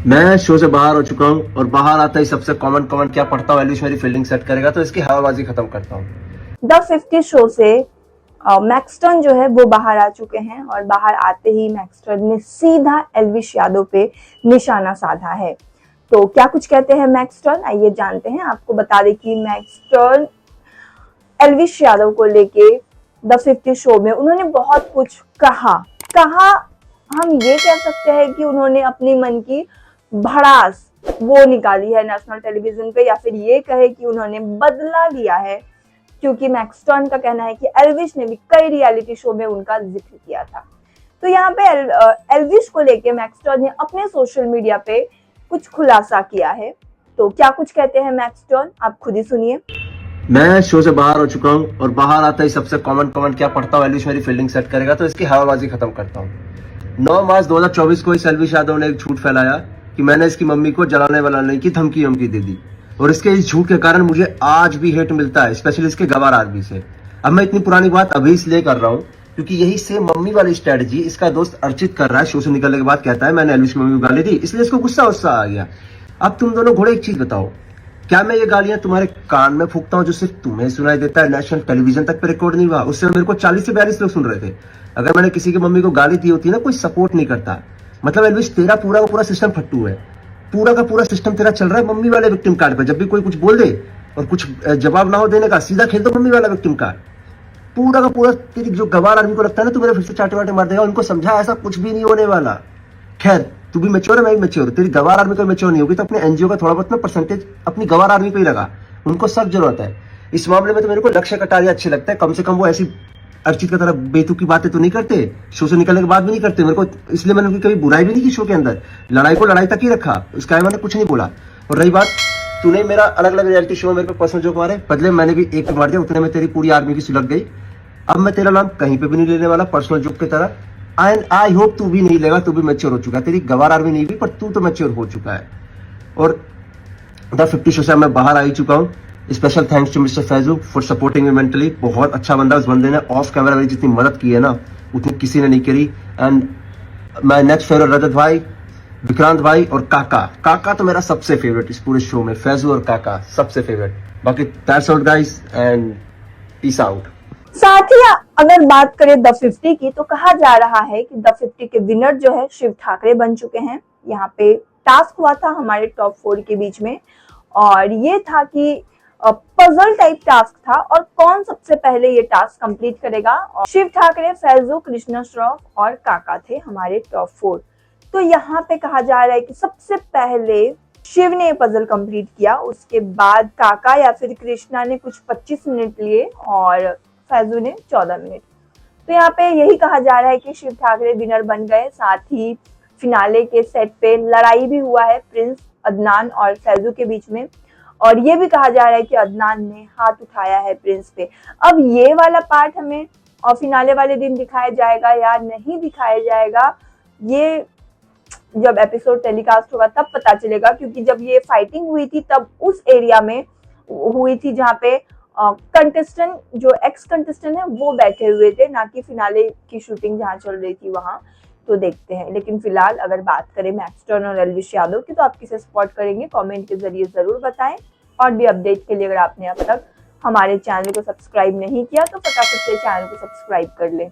मैं शो से बाहर हो चुका हूँ और बाहर आता ही सबसे कॉमन कमेंट क्या पढ़ता हूँ, एलिश मेरी फील्डिंग सेट करेगा तो इसकी हवाबाजी खत्म करता हूँ। द 50 शो से मैक्सटन जो है वो बाहर आ चुके हैं और बाहर आते ही मैक्सटन ने सीधा एल्विश यादव पे निशाना साधा है। तो क्या कुछ कहते हैं मैक्सटन, आइए जानते हैं। आपको बता दें कि मैक्सटन एल्विश यादव को लेके द 50 शो में उन्होंने बहुत कुछ कहा। हम ये कह सकते हैं कि उन्होंने अपनी मन की भड़ास वो निकाली है नेशनल टेलीविजन पे, या फिर ये कहे कि उन्होंने बदला लिया है, क्योंकि मैक्सटन का कहना है कि एल्विश ने भी कई रियलिटी शो में उनका जिक्र किया था। तो यहाँ पे एल्विश को लेके मैक्सटन ने अपने सोशल मीडिया पे कुछ खुलासा किया है। तो क्या कुछ कहते हैं मैक्सटन, आप खुद ही सुनिए। मैं शो से बाहर हो चुका हूँ और बाहर आता ही सबसे कॉमन कमेंट क्या पढ़ता हूँ, एलिश मेरी फील्डिंग सेट करेगा तो इसकी हवाबाजी खत्म करता हूँ। 9 मार्च 2024 को इस एल्विश यादव ने एक झूठ फैलाया कि मैंने इसकी मम्मी को जलाने वाला की धमकी दे दी, और इसके इस झूठ के कारण मुझे आज भी हेट मिलता है, स्पेशली इसके गवार आदमी से। अब मैं इतनी पुरानी बात अभी इसलिए कर रहा हूँ क्योंकि यही से मम्मी वाली स्ट्रेटजी इसका दोस्त अर्चित कर रहा है। शो से निकलने के बाद कहता है मैंने एल्विश की मम्मी को गाली दी, इसलिए इसको गुस्सा आ गया। अब तुम दोनों घोड़े एक चीज बताओ, क्या मैं ये गालियां तुम्हारे कान में फूकता हूँ जो सिर्फ तुम्हें सुनाई देता है, नेशनल टेलीविजन तक पे रिकॉर्ड नहीं हुआ? उससे मेरे को 40 से 42 लोग सुन रहे थे। अगर मैंने किसी की मम्मी को गाली दी होती ना, कोई सपोर्ट नहीं करता। मतलब एल्विश तेरा पूरा का पूरा सिस्टम फट्टू है, पूरा का पूरा सिस्टम तेरा चल रहा है मम्मी वाले विक्टिम कार्ड पे। जब भी कोई कुछ बोल दे और कुछ जवाब ना हो देने का, सीधा खेल दो मम्मी वाला विक्टिम कार्ड। पूरा का पूरा तेरी जो गवार आदमी को लगता है ना तू मेरे फिर से चाटे वाटे मार देगा, उनको समझा ऐसा कुछ भी नहीं होने वाला। खैर तू भी मैच्योर है, मैं भी मैच्योर, तेरी गवार आर्मी को मैच्योर नहीं होगी तो अपने एनजीओ का थोड़ा बहुत ना परसेंटेज अपनी गवार आर्मी पे ही लगा, उनको सब जरूरत है। इस मामले में तो मेरे को लक्ष्य कटारिया अच्छे लगता है, कम से कम वो ऐसी अर्चित की तरह बेतुकी बातें तो नहीं करते, शो से निकलने के बाद भी नहीं करते मेरे को, इसलिए मैंने उनकी कभी बुराई भी नहीं की। शो के अंदर लड़ाई को लड़ाई तक ही रखा, उसका मैंने कुछ नहीं बोला। और रही बात, तूने मेरा अलग अलग रियलिटी शो में मेरे को पर्सनल जोक मारे, बदले मैंने भी एक मार दिया, उतने में तेरी पूरी आर्मी की सुलग गई। अब मैं तेरा नाम कहीं पे भी नहीं लेने वाला पर्सनल जोक की तरह, एंड आई होप तू भी नहीं लेगा, तू भी मैच्योर हो चुका है। तेरी गवार आर्मी नहीं भी, पर तू तो मैच्योर हो चुका है। और द 50 शो से मैं बाहर आ ही चुका हूँ। Special thanks to mister Faizu for supporting me mentally. बहुत अच्छा बंदा, उस बंदे ने ऑफ कैमरा मेरी जितनी मदद की है ना उतनी किसी ने नहीं करी। एंड माय नेक्स्ट फेवरेट रजत भाई, विक्रांत भाई और काका तो मेरा सबसे फेवरेट इस पूरे शो में, फैजू और काका सबसे फेवरेट। बाकी that's all guys and peace out. साथ ही अगर बात करें द 50 की, तो कहा जा रहा है कि द 50 के विनर जो है शिव ठाकरे बन चुके हैं। यहाँ पे टास्क हुआ था हमारे टॉप 4 के बीच में, और ये था कि पजल टाइप टास्क था, और कौन सबसे पहले ये टास्क कंप्लीट करेगा। और शिव ठाकरे, फैजू, कृष्णा श्रॉफ और काका थे हमारे टॉप 4। तो यहाँ पे कहा जा रहा है कि सबसे पहले शिव ने पजल कंप्लीट किया, उसके बाद काका या फिर कृष्णा ने कुछ 25 मिनट लिए और फैजू ने 14 मिनट। तो यहाँ पे यही कहा जा रहा है कि शिव ठाकरे विनर बन गए। साथ ही फिनाले के सेट पे लड़ाई भी हुआ है प्रिंस, अदनान और फैजू के बीच में, और ये भी कहा जा रहा है कि अदनान ने हाथ उठाया है प्रिंस पे। अब ये वाला पार्ट हमें और फिनाले वाले दिन दिखाया जाएगा या नहीं दिखाया जाएगा, ये जब एपिसोड टेलीकास्ट होगा तब पता चलेगा, क्योंकि जब ये फाइटिंग हुई थी तब उस एरिया में हुई थी जहाँ पे कंटेस्टेंट जो एक्स कंटेस्टेंट है वो बैठे हुए थे, ना कि फिनाले की शूटिंग जहाँ चल रही थी वहां। तो देखते हैं। लेकिन फिलहाल अगर बात करें मैक्सटन और एल्विश यादव की, तो आप किसे सपोर्ट करेंगे कमेंट के जरिए जरूर बताएं। और भी अपडेट के लिए अगर आपने अब तक हमारे चैनल को सब्सक्राइब नहीं किया तो फटाफट से चैनल को सब्सक्राइब कर लें।